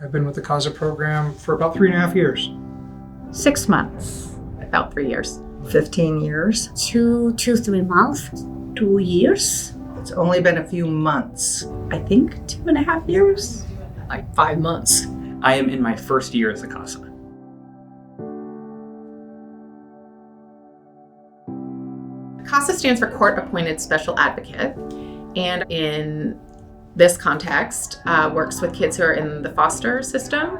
I've been with the CASA program for about 3.5 years. 6 months, about 3 years. 15 years. 2 to 3 months. 2 years. It's only been a few months. I think 2.5 years. Like 5 months. I am in my first year as a CASA. CASA stands for Court Appointed Special Advocate, and in this context works with kids who are in the foster system.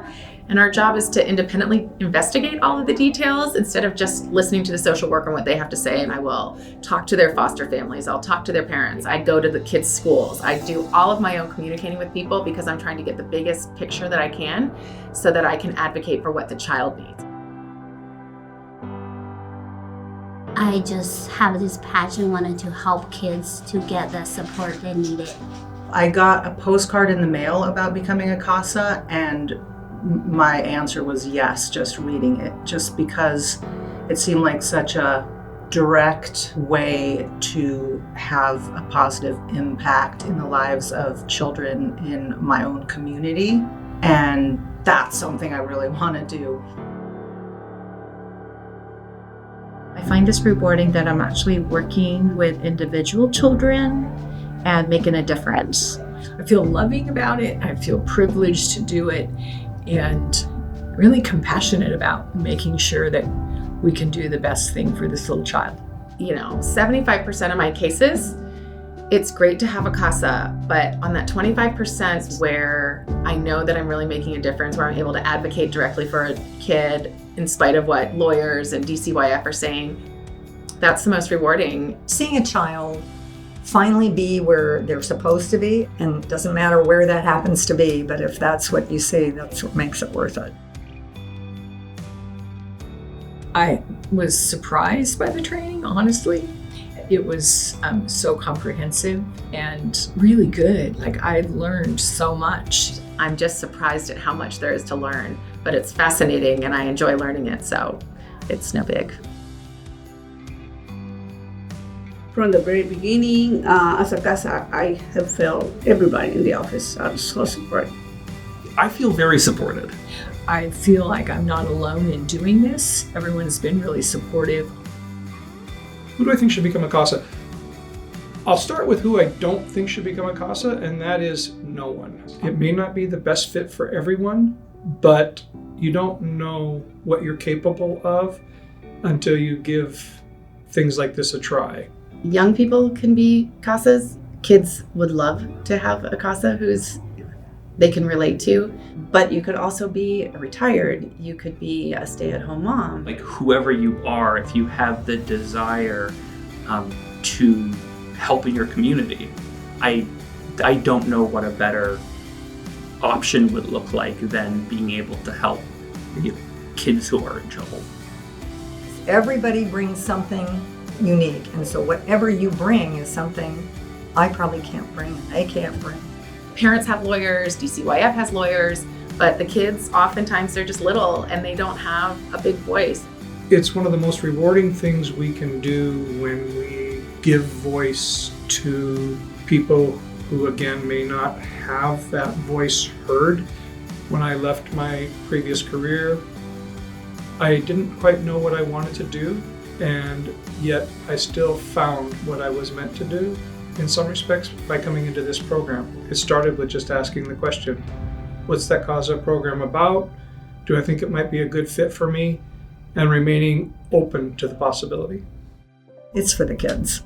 And our job is to independently investigate all of the details instead of just listening to the social worker and what they have to say. And I will talk to their foster families. I'll talk to their parents. I go to the kids' schools. I do all of my own communicating with people because I'm trying to get the biggest picture that I can so that I can advocate for what the child needs. I just have this passion, wanted to help kids to get the support they needed. I got a postcard in the mail about becoming a CASA, and my answer was yes, just reading it, just because it seemed like such a direct way to have a positive impact in the lives of children in my own community. And that's something I really want to do. I find this rewarding that I'm actually working with individual children and making a difference. I feel loving about it. I feel privileged to do it and really compassionate about making sure that we can do the best thing for this little child. 75% of my cases, it's great to have a CASA, but on that 25% where I know that I'm really making a difference, where I'm able to advocate directly for a kid in spite of what lawyers and DCYF are saying, that's the most rewarding. Seeing a child finally be where they're supposed to be, and it doesn't matter where that happens to be, but if that's what you see, that's what makes it worth it. I was surprised by the training, honestly. It was so comprehensive and really good. Like, I learned so much. I'm just surprised at how much there is to learn, but it's fascinating and I enjoy learning it, so it's no big. From the very beginning, as a CASA, I have felt everybody in the office are so supportive. I feel very supported. I feel like I'm not alone in doing this. Everyone's been really supportive. Who do I think should become a CASA? I'll start with who I don't think should become a CASA, and that is no one. It may not be the best fit for everyone, but you don't know what you're capable of until you give things like this a try. Young people can be CASAs. Kids would love to have a CASA they can relate to, but you could also be retired. You could be a stay-at-home mom. Like, whoever you are, if you have the desire to help in your community, I don't know what a better option would look like than being able to help kids who are in trouble. Everybody brings something unique, and so whatever you bring is something I probably can't bring and they can't bring. Parents have lawyers, DCYF has lawyers, but the kids, oftentimes they're just little and they don't have a big voice. It's one of the most rewarding things we can do when we give voice to people who, again, may not have that voice heard. When I left my previous career, I didn't quite know what I wanted to do, and yet I still found what I was meant to do in some respects by coming into this program. It started with just asking the question, what's that CASA program about? Do I think it might be a good fit for me? And remaining open to the possibility. It's for the kids.